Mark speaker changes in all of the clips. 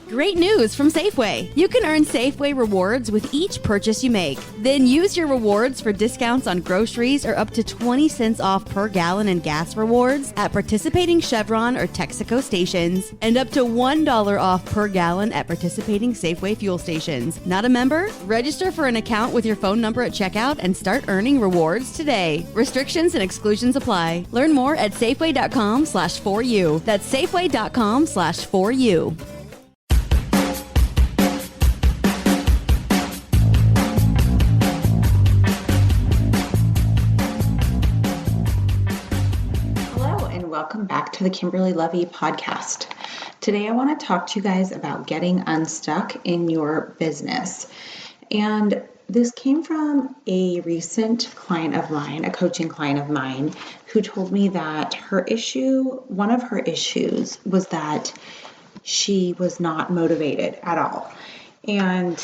Speaker 1: Great news from Safeway. You can earn Safeway rewards with each purchase you make. Then use your rewards for discounts on groceries or up to 20 cents off per gallon in gas rewards at participating Chevron or Texaco stations and up to $1 off per gallon at participating Safeway fuel stations. Not a member? Register for an account with your phone number at checkout and start earning rewards today. Restrictions and exclusions apply. Learn more at Safeway.com/4U. That's Safeway.com/4U.
Speaker 2: Welcome back to the Kimberly Levy podcast. Today I want to talk to you guys about getting unstuck in your business. And this came from a recent client of mine, a coaching client of mine, who told me that one of her issues was that she was not motivated at all. And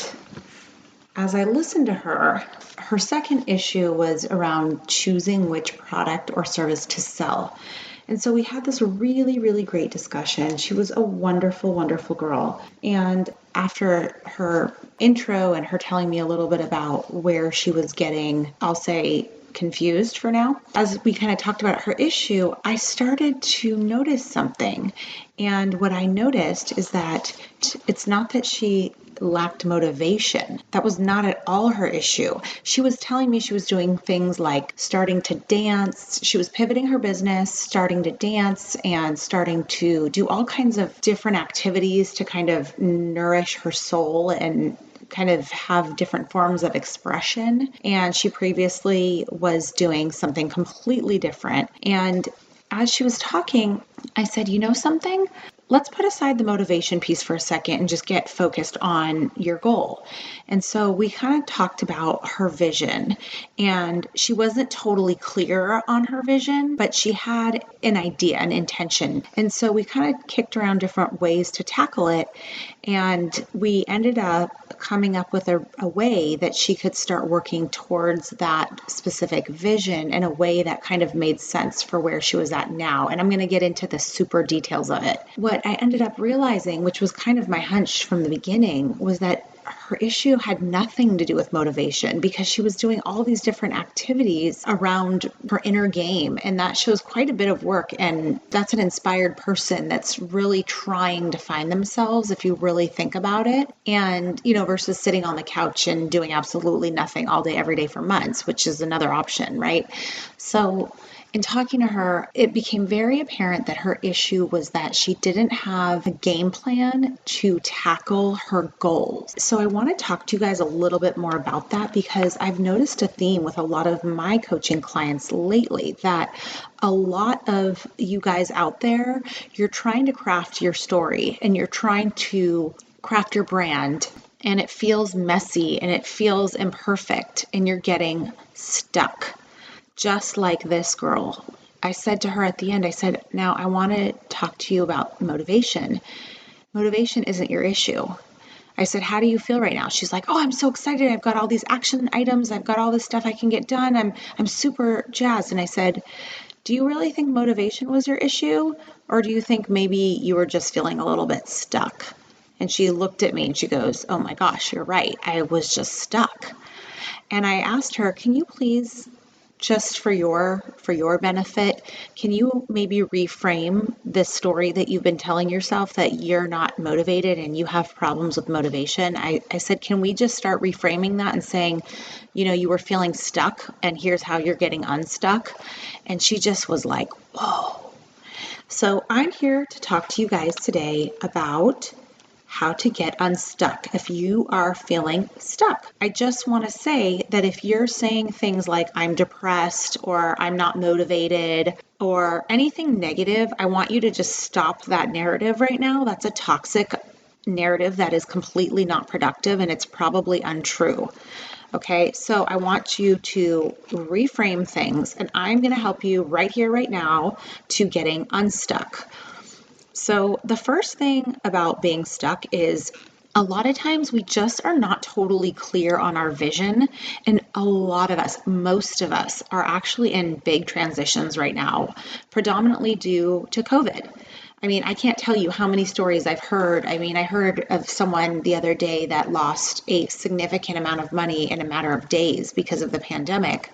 Speaker 2: as I listened to her, her second issue was around choosing which product or service to sell. And so we had this really, really great discussion. She was a wonderful, wonderful girl. And after her intro and her telling me a little bit about where she was getting, I'll say, confused for now, as we kind of talked about her issue, I started to notice something. And what I noticed is that it's not that she lacked motivation. That was not at all her issue. She was telling me she was doing things like starting to dance. She was pivoting her business, starting to dance, and starting to do all kinds of different activities to kind of nourish her soul and kind of have different forms of expression. And she previously was doing something completely different. And as she was talking, I said, you know something? Let's put aside the motivation piece for a second and just get focused on your goal. And so we kind of talked about her vision, and she wasn't totally clear on her vision, but she had an idea, an intention. And so we kind of kicked around different ways to tackle it. And we ended up coming up with a way that she could start working towards that specific vision in a way that kind of made sense for where she was at now. And I'm going to get into the super details of it. What I ended up realizing, which was kind of my hunch from the beginning, was that her issue had nothing to do with motivation, because she was doing all these different activities around her inner game. And that shows quite a bit of work. And that's an inspired person that's really trying to find themselves, if you really think about it. And, versus sitting on the couch and doing absolutely nothing all day, every day for months, which is another option, right? So in talking to her, it became very apparent that her issue was that she didn't have a game plan to tackle her goals. So I want to talk to you guys a little bit more about that, because I've noticed a theme with a lot of my coaching clients lately, that a lot of you guys out there, you're trying to craft your story and you're trying to craft your brand, and it feels messy and it feels imperfect, and you're getting stuck. Just like this girl. I said to her at the end, I said, now I want to talk to you about motivation. Motivation isn't your issue. I said, how do you feel right now? She's like, oh, I'm so excited. I've got all these action items. I've got all this stuff I can get done. I'm super jazzed. And I said, do you really think motivation was your issue? Or do you think maybe you were just feeling a little bit stuck? And she looked at me and she goes, oh my gosh, you're right. I was just stuck. And I asked her, can you please, just for your benefit, can you maybe reframe this story that you've been telling yourself, that you're not motivated and you have problems with motivation? I said, can we just start reframing that and saying, you were feeling stuck and here's how you're getting unstuck? And she just was like, whoa. So I'm here to talk to you guys today about how to get unstuck if you are feeling stuck. I just want to say that if you're saying things like I'm depressed or I'm not motivated or anything negative, I want you to just stop that narrative right now. That's a toxic narrative that is completely not productive, and it's probably untrue. Okay, so I want you to reframe things, and I'm going to help you right here, right now, to getting unstuck. So the first thing about being stuck is a lot of times we just are not totally clear on our vision. And a lot of us, most of us, are actually in big transitions right now, predominantly due to COVID. I mean, I can't tell you how many stories I've heard. I mean, I heard of someone the other day that lost a significant amount of money in a matter of days because of the pandemic.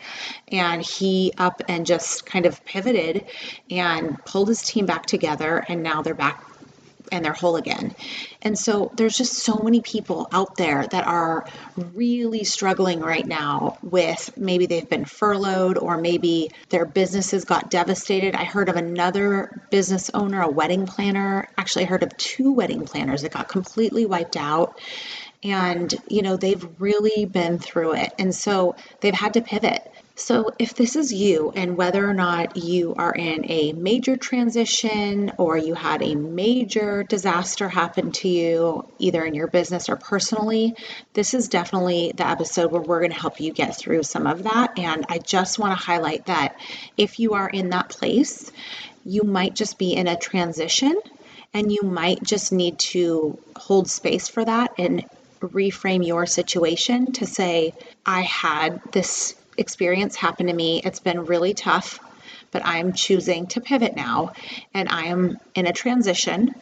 Speaker 2: And he up and just kind of pivoted and pulled his team back together, and now they're back and they're whole again. And so there's just so many people out there that are really struggling right now with maybe they've been furloughed or maybe their businesses got devastated. I heard of another business owner, a wedding planner. Actually, I heard of 2 wedding planners that got completely wiped out. And, they've really been through it. And so they've had to pivot. So if this is you, and whether or not you are in a major transition or you had a major disaster happen to you, either in your business or personally, this is definitely the episode where we're going to help you get through some of that. And I just want to highlight that if you are in that place, you might just be in a transition and you might just need to hold space for that and reframe your situation to say, I had this experience happen to me. It's been really tough, but I'm choosing to pivot now, and I am in a transition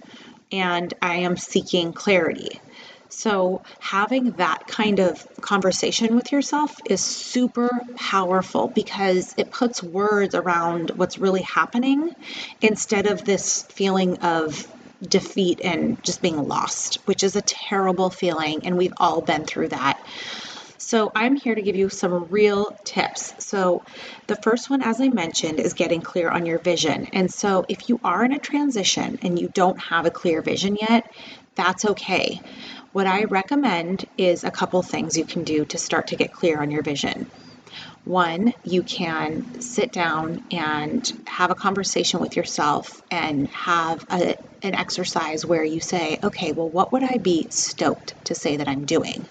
Speaker 2: and I am seeking clarity. So having that kind of conversation with yourself is super powerful because it puts words around what's really happening instead of this feeling of defeat and just being lost, which is a terrible feeling. And we've all been through that. So I'm here to give you some real tips. So the first one, as I mentioned, is getting clear on your vision. And so if you are in a transition and you don't have a clear vision yet, that's okay. What I recommend is a couple things you can do to start to get clear on your vision. One, you can sit down and have a conversation with yourself and have an exercise where you say, okay, well, what would I be stoked to say that I'm doing?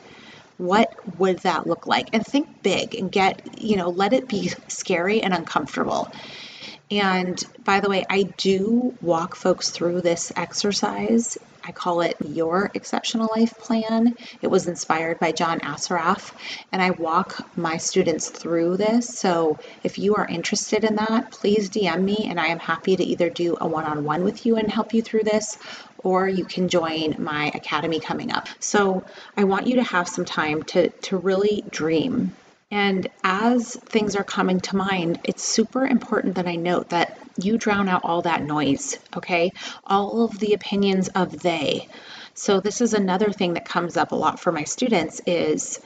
Speaker 2: What would that look like? And think big and let it be scary and uncomfortable. And by the way, I do walk folks through this exercise. I call it Your Exceptional Life Plan. It was inspired by John Assaraf, and I walk my students through this. So if you are interested in that, please DM me, and I am happy to either do a one-on-one with you and help you through this, or you can join my academy coming up. So I want you to have some time to really dream. And as things are coming to mind, it's super important that I note that you drown out all that noise, okay? All of the opinions of they. So this is another thing that comes up a lot for my students is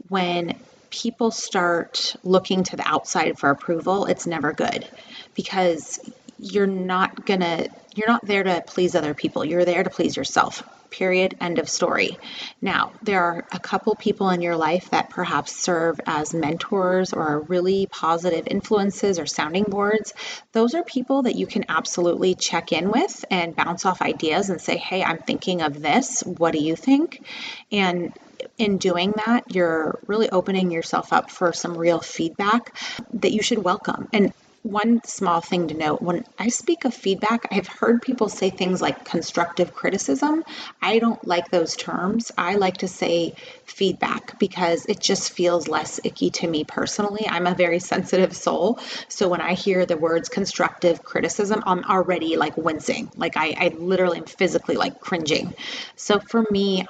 Speaker 2: when people start looking to the outside for approval, it's never good because you're not there to please other people. You're there to please yourself. Period. End of story. Now, there are a couple people in your life that perhaps serve as mentors or really positive influences or sounding boards. Those are people that you can absolutely check in with and bounce off ideas and say, hey, I'm thinking of this. What do you think? And in doing that, you're really opening yourself up for some real feedback that you should welcome. And one small thing to note, when I speak of feedback, I've heard people say things like constructive criticism. I don't like those terms. I like to say feedback because it just feels less icky to me personally. I'm a very sensitive soul. So when I hear the words constructive criticism, I'm already like wincing. Like I literally am physically like cringing. So for me,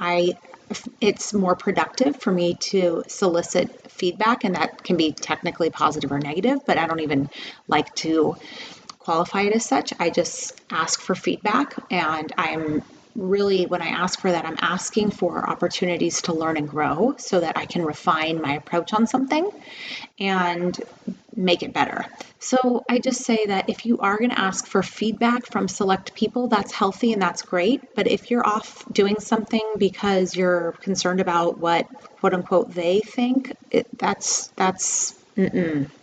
Speaker 2: it's more productive for me to solicit feedback, and that can be technically positive or negative, but I don't even like to qualify it as such. I just ask for feedback, and I'm really, when I ask for that, I'm asking for opportunities to learn and grow so that I can refine my approach on something and make it better. So I just say that if you are going to ask for feedback from select people, that's healthy and that's great. But if you're off doing something because you're concerned about what quote unquote they think, that's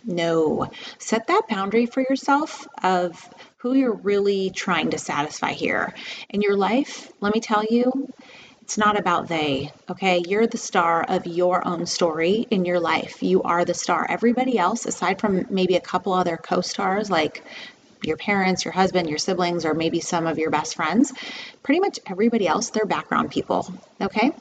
Speaker 2: no. Set that boundary for yourself of who you're really trying to satisfy here. In your life, let me tell you, it's not about they, okay? You're the star of your own story in your life. You are the star. Everybody else, aside from maybe a couple other co-stars like your parents, your husband, your siblings, or maybe some of your best friends, pretty much everybody else, they're background people, okay?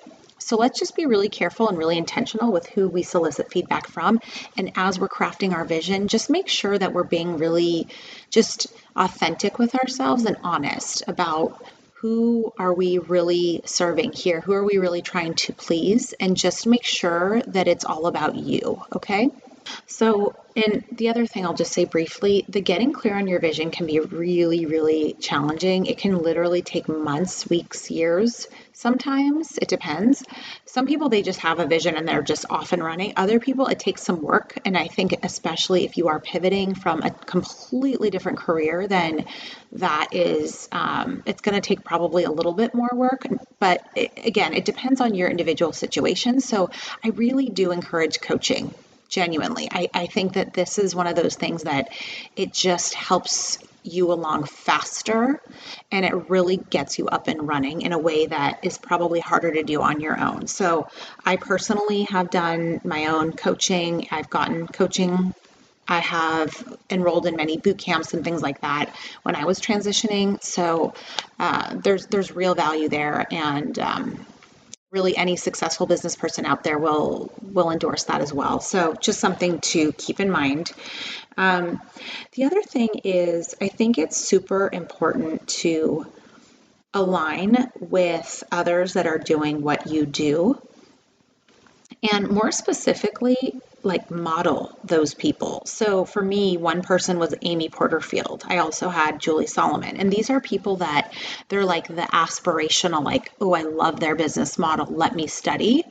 Speaker 2: So let's just be really careful and really intentional with who we solicit feedback from. And as we're crafting our vision, just make sure that we're being really just authentic with ourselves and honest about who are we really serving here? Who are we really trying to please? And just make sure that it's all about you, okay? So, and the other thing I'll just say briefly, the getting clear on your vision can be really, really challenging. It can literally take months, weeks, years. Sometimes it depends. Some people, they just have a vision and they're just off and running. Other people, it takes some work. And I think especially if you are pivoting from a completely different career, then that is, it's going to take probably a little bit more work. But again, it depends on your individual situation. So I really do encourage coaching. Genuinely. I think that this is one of those things that it just helps you along faster and it really gets you up and running in a way that is probably harder to do on your own. So I personally have done my own coaching. I've gotten coaching. I have enrolled in many boot camps and things like that when I was transitioning. So there's real value there. And really any successful business person out there will endorse that as well. So just something to keep in mind. The other thing is, I think it's super important to align with others that are doing what you do. And more specifically, like model those people. So for me, one person was Amy Porterfield. I also had Julie Solomon. And these are people that they're like the aspirational, like, oh, I love their business model. Let me study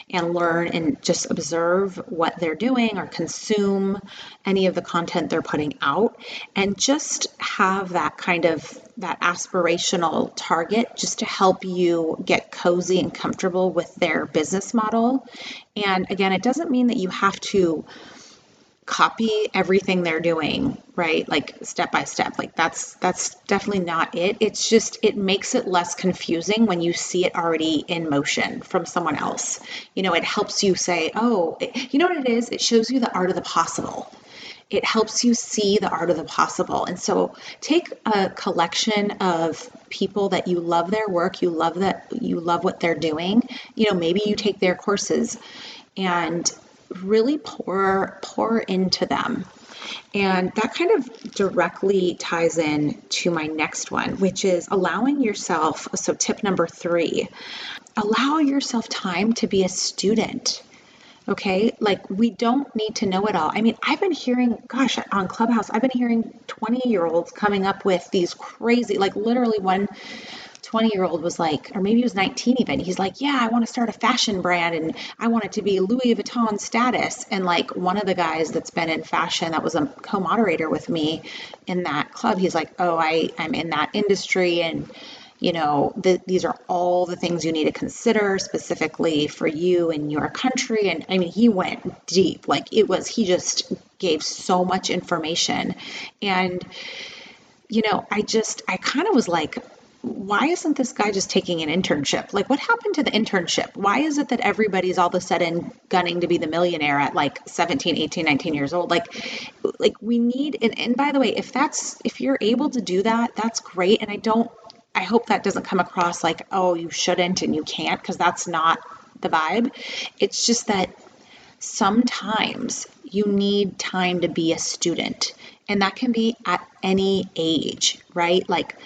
Speaker 2: and learn and just observe what they're doing or consume any of the content they're putting out and just have that kind of that aspirational target just to help you get cozy and comfortable with their business model. And again, it doesn't mean that you have to copy everything they're doing, right? Like step by step. Like that's definitely not it. It's just, it makes it less confusing when you see it already in motion from someone else. You know, it helps you say, oh, you know what it is? It shows you the art of the possible. It helps you see the art of the possible. And so take a collection of people that you love their work, you love what they're doing. You know, maybe you take their courses and really pour into them. And that kind of directly ties in to my next one, which is allowing yourself. So tip number 3, allow yourself time to be a student. Okay, like we don't need to know it all. I mean, I've been hearing, gosh, on Clubhouse, I've been hearing 20-year-olds coming up with these crazy, like literally one 20-year-old was like, or maybe he was 19 even, he's like, yeah, I want to start a fashion brand and I want it to be Louis Vuitton status. And like one of the guys that's been in fashion that was a co-moderator with me in that club, he's like, oh, I'm in that industry and you know, these are all the things you need to consider specifically for you and your country. And I mean, he went deep, like he just gave so much information. And, you know, I kind of was like, why isn't this guy just taking an internship? Like, what happened to the internship? Why is it that everybody's all of a sudden gunning to be the millionaire at like 17, 18, 19 years old? Like we need, and by the way, if you're able to do that, that's great. And I hope that doesn't come across like, oh, you shouldn't and you can't, because that's not the vibe. It's just that sometimes you need time to be a student, and that can be at any age, right? Like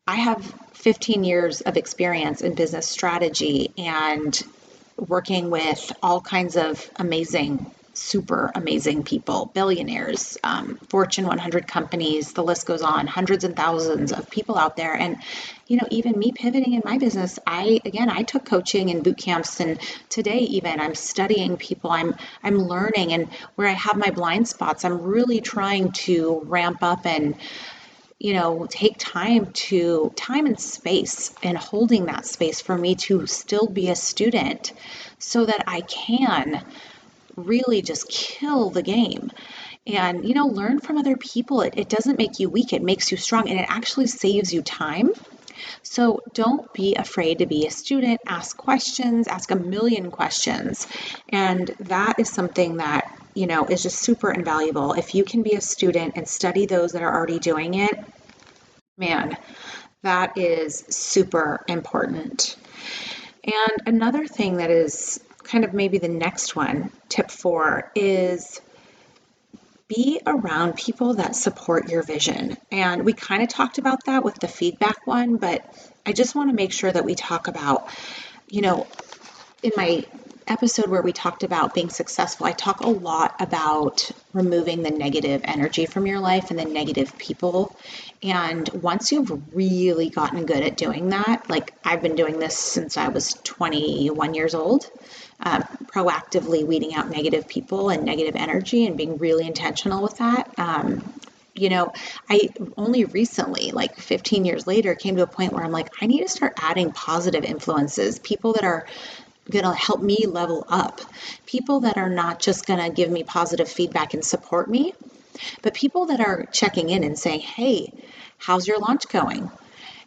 Speaker 2: I have 15 years of experience in business strategy and working with all kinds of super amazing people, billionaires, Fortune 100 companies, the list goes on, hundreds and thousands of people out there. And, you know, even me pivoting in my business, I took coaching and boot camps, and today even I'm studying people, I'm learning, and where I have my blind spots, I'm really trying to ramp up and, you know, take time and space and holding that space for me to still be a student so that I can really just kill the game and, you know, learn from other people. It doesn't make you weak. It makes you strong, and it actually saves you time. So don't be afraid to be a student. Ask questions, ask a million questions. And that is something that, you know, is just super invaluable. If you can be a student and study those that are already doing it, man, that is super important. And another thing that is kind of maybe the next one, tip 4, is be around people that support your vision. And we kind of talked about that with the feedback one, but I just want to make sure that we talk about, in my episode where we talked about being successful, I talk a lot about removing the negative energy from your life and the negative people. And once you've really gotten good at doing that, like I've been doing this since I was 21 years old, proactively weeding out negative people and negative energy and being really intentional with that. I only recently, like 15 years later, came to a point where I'm like, I need to start adding positive influences, people that are going to help me level up, people that are not just going to give me positive feedback and support me, but people that are checking in and saying, hey, how's your launch going?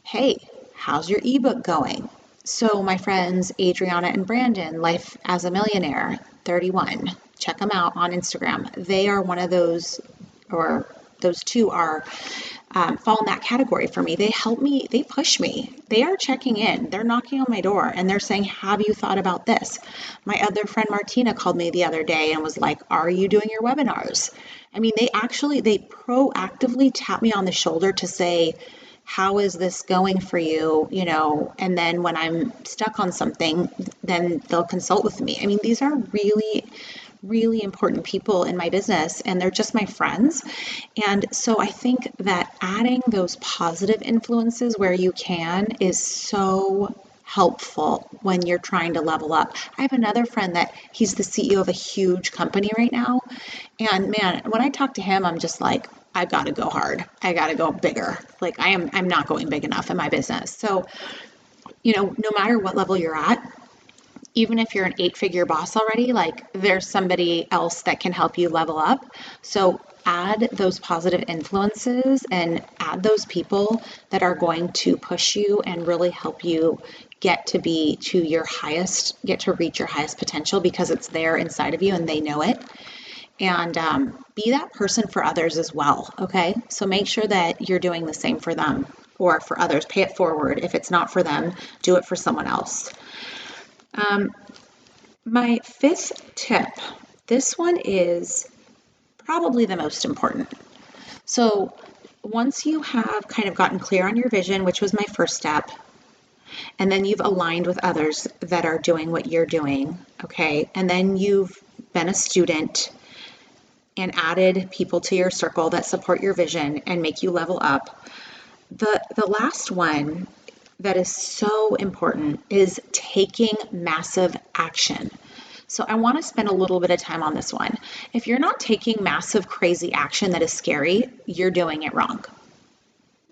Speaker 2: Hey, how's your ebook going? So my friends, Adriana and Brandon, Life as a Millionaire, 31, check them out on Instagram. They are one of those, or those two are fall in that category for me. They help me, they push me. They are checking in. They're knocking on my door and they're saying, have you thought about this? My other friend Martina called me the other day and was like, are you doing your webinars? I mean, they proactively tap me on the shoulder to say, how is this going for you? And then when I'm stuck on something, then they'll consult with me. I mean, these are really, really important people in my business, and they're just my friends. And so I think that adding those positive influences where you can is so helpful when you're trying to level up. I have another friend that he's the CEO of a huge company right now. And man, when I talk to him, I'm just like, I got to go hard. I got to go bigger. Like I'm not going big enough in my business. So, no matter what level you're at, even if you're an 8-figure boss already, like there's somebody else that can help you level up. So add those positive influences and add those people that are going to push you and really help you get to reach your highest potential, because it's there inside of you and they know it. And be that person for others as well. Okay. So make sure that you're doing the same for them or for others. Pay it forward. If it's not for them, do it for someone else. My 5th tip, this one is probably the most important. So once you have kind of gotten clear on your vision, which was my first step, and then you've aligned with others that are doing what you're doing, okay, and then you've been a student and added people to your circle that support your vision and make you level up, the last one that is so important is taking massive action. So I want to spend a little bit of time on this one. If you're not taking massive, crazy action that is scary, you're doing it wrong.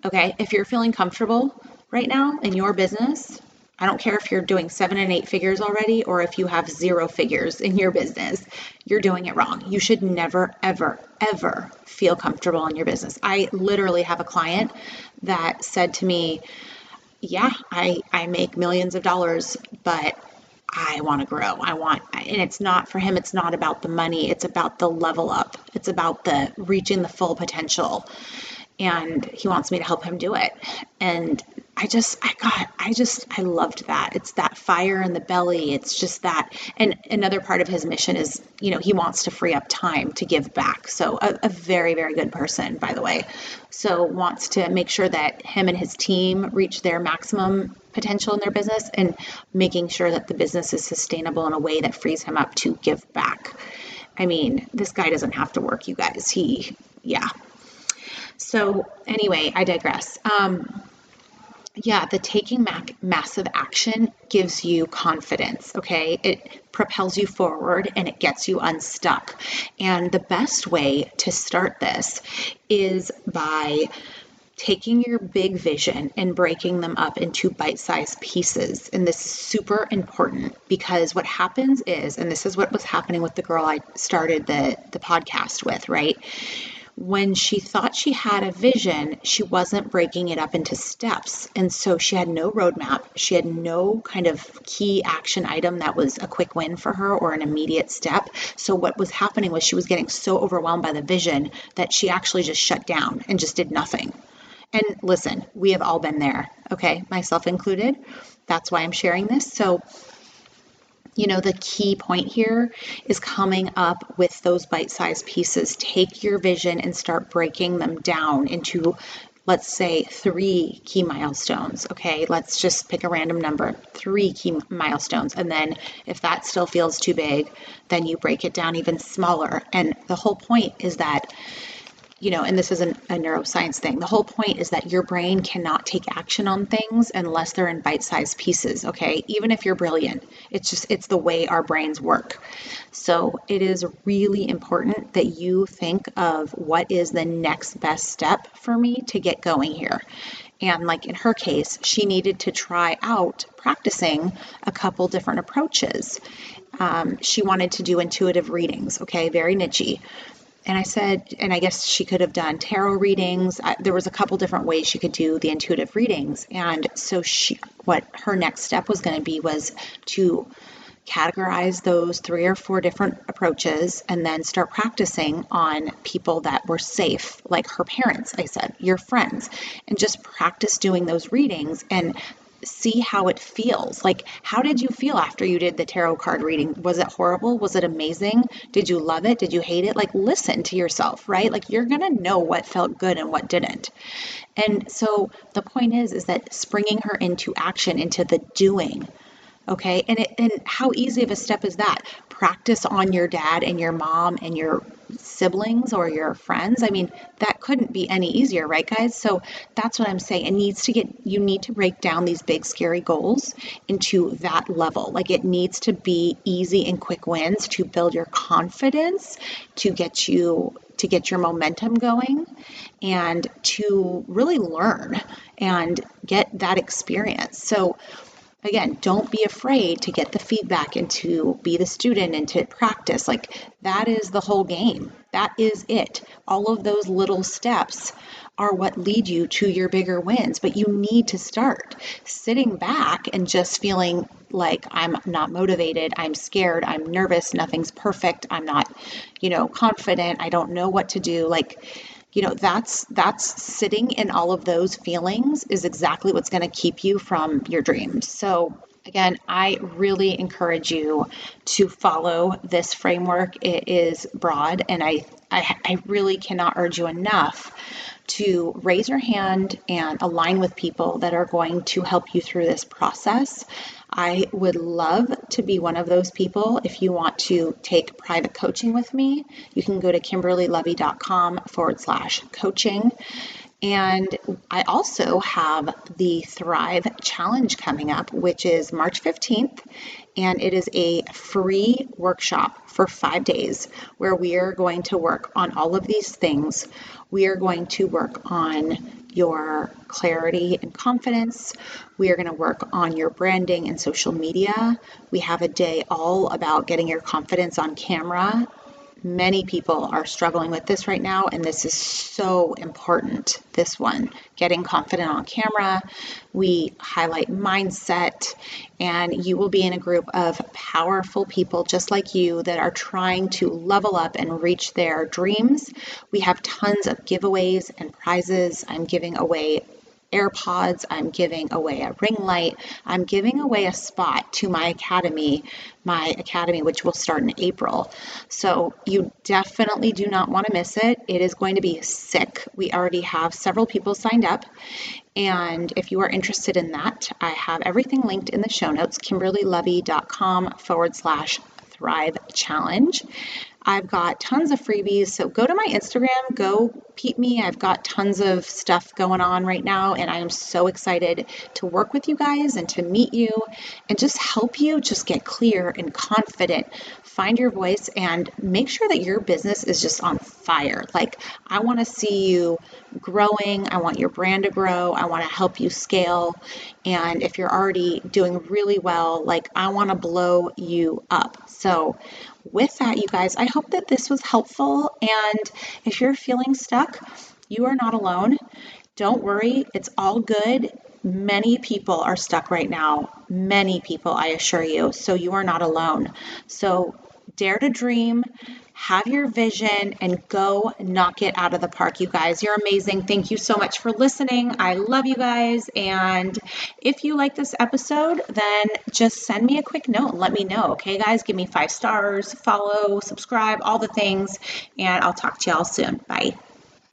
Speaker 2: Okay? If you're feeling comfortable right now in your business, I don't care if you're doing 7 and 8 figures already or if you have 0 figures in your business, you're doing it wrong. You should never, ever, ever feel comfortable in your business. I literally have a client that said to me, yeah, I make millions of dollars, but I want to grow. And it's not for him. It's not about the money. It's about the level up. It's about the reaching the full potential. And he wants me to help him do it. And I loved that. It's that fire in the belly. It's just that. And another part of his mission is, he wants to free up time to give back. So a very, very good person, by the way. So wants to make sure that him and his team reach their maximum potential in their business and making sure that the business is sustainable in a way that frees him up to give back. I mean, this guy doesn't have to work, you guys. So anyway, I digress. The taking massive action gives you confidence, okay? It propels you forward and it gets you unstuck. And the best way to start this is by taking your big vision and breaking them up into bite-sized pieces. And this is super important because what happens is, and this is what was happening with the girl I started the podcast with, right? When she thought she had a vision, she wasn't breaking it up into steps. And so she had no roadmap. She had no kind of key action item that was a quick win for her or an immediate step. So what was happening was she was getting so overwhelmed by the vision that she actually just shut down and just did nothing. And listen, we have all been there, okay, myself included. that's why I'm sharing this. So, the key point here is coming up with those bite-sized pieces. Take your vision and start breaking them down into, let's say, 3 key milestones. Okay, let's just pick a random number, 3 key milestones. And then if that still feels too big, then you break it down even smaller. And the whole point is that, and this isn't a neuroscience thing. The whole point is that your brain cannot take action on things unless they're in bite-sized pieces, okay? Even if you're brilliant, it's the way our brains work. So it is really important that you think of what is the next best step for me to get going here. And like in her case, she needed to try out practicing a couple different approaches. She wanted to do intuitive readings, okay? Very niche-y. And I said, and I guess she could have done tarot readings. There was a couple different ways she could do the intuitive readings. And so what her next step was going to be was to categorize those 3 or 4 different approaches and then start practicing on people that were safe, like her parents, I said, your friends, and just practice doing those readings and see how it feels. Like, how did you feel after you did the tarot card reading? Was it horrible? Was it amazing? Did you love it? Did you hate it? Like, listen to yourself, right? Like, you're going to know what felt good and what didn't. And so the point is that springing her into action, into the doing. Okay. And how easy of a step is that? Practice on your dad and your mom and your siblings or your friends. I mean, that couldn't be any easier, right, guys? So that's what I'm saying. You need to break down these big, scary goals into that level. Like, it needs to be easy and quick wins to build your confidence, to get your momentum going, and to really learn and get that experience. So again, don't be afraid to get the feedback and to be the student and to practice. Like, that is the whole game. That is it. All of those little steps are what lead you to your bigger wins, but you need to start. Sitting back and just feeling like I'm not motivated, I'm scared, I'm nervous, nothing's perfect, I'm not, confident, I don't know what to do. Like, that's sitting in all of those feelings is exactly what's going to keep you from your dreams. So again, I really encourage you to follow this framework. It is broad, and I really cannot urge you enough to raise your hand and align with people that are going to help you through this process. I would love to be one of those people. If you want to take private coaching with me, you can go to kimberlylovey.com/coaching. And I also have the Thrive Challenge coming up, which is March 15th. And it is a free workshop for 5 days where we are going to work on all of these things. We are going to work on your clarity and confidence. We are going to work on your branding and social media. We have a day all about getting your confidence on camera. Many people are struggling with this right now, and this is so important. This one, getting confident on camera. We highlight mindset, and you will be in a group of powerful people just like you that are trying to level up and reach their dreams. We have tons of giveaways and prizes. I'm giving away AirPods, I'm giving away a ring light, I'm giving away a spot to my academy, which will start in April. So you definitely do not want to miss it. It is going to be sick. We already have several people signed up. And if you are interested in that, I have everything linked in the show notes, kimberlylovey.com/Thrive Challenge. I've got tons of freebies, so go to my Instagram, go peep me. I've got tons of stuff going on right now, and I am so excited to work with you guys and to meet you and just help you just get clear and confident, find your voice, and make sure that your business is just on fire. Like, I want to see you growing. I want your brand to grow. I want to help you scale. And if you're already doing really well, like, I want to blow you up. So with that, you guys, I hope that this was helpful. And if you're feeling stuck, you are not alone. Don't worry. It's all good. Many people are stuck right now. Many people, I assure you. So you are not alone. So dare to dream, have your vision, and go knock it out of the park, you guys. You're amazing. Thank you so much for listening. I love you guys. And if you like this episode, then just send me a quick note and let me know. Okay, guys, give me 5 stars, follow, subscribe, all the things, and I'll talk to y'all soon. Bye.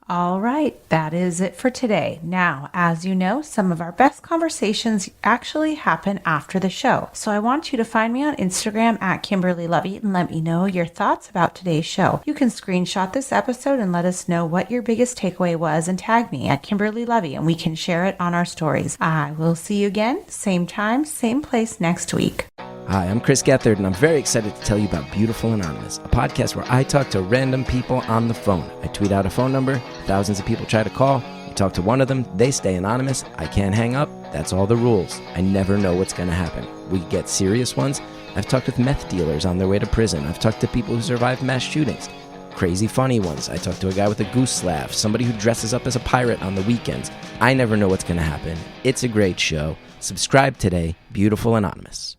Speaker 3: All right, that is it for today. Now, as you know, some of our best conversations actually happen after the show. So I want you to find me on Instagram at Kimberly Lovey and let me know your thoughts about today's show. You can screenshot this episode and let us know what your biggest takeaway was and tag me at Kimberly Lovey and we can share it on our stories. I will see you again, same time, same place next week.
Speaker 4: Hi, I'm Chris Gethard, and I'm very excited to tell you about Beautiful Anonymous, a podcast where I talk to random people on the phone. I tweet out a phone number, thousands of people try to call, I talk to one of them, they stay anonymous, I can't hang up, that's all the rules. I never know what's going to happen. We get serious ones. I've talked with meth dealers on their way to prison. I've talked to people who survived mass shootings. Crazy funny ones. I talked to a guy with a goose laugh, somebody who dresses up as a pirate on the weekends. I never know what's going to happen. It's a great show. Subscribe today, Beautiful Anonymous.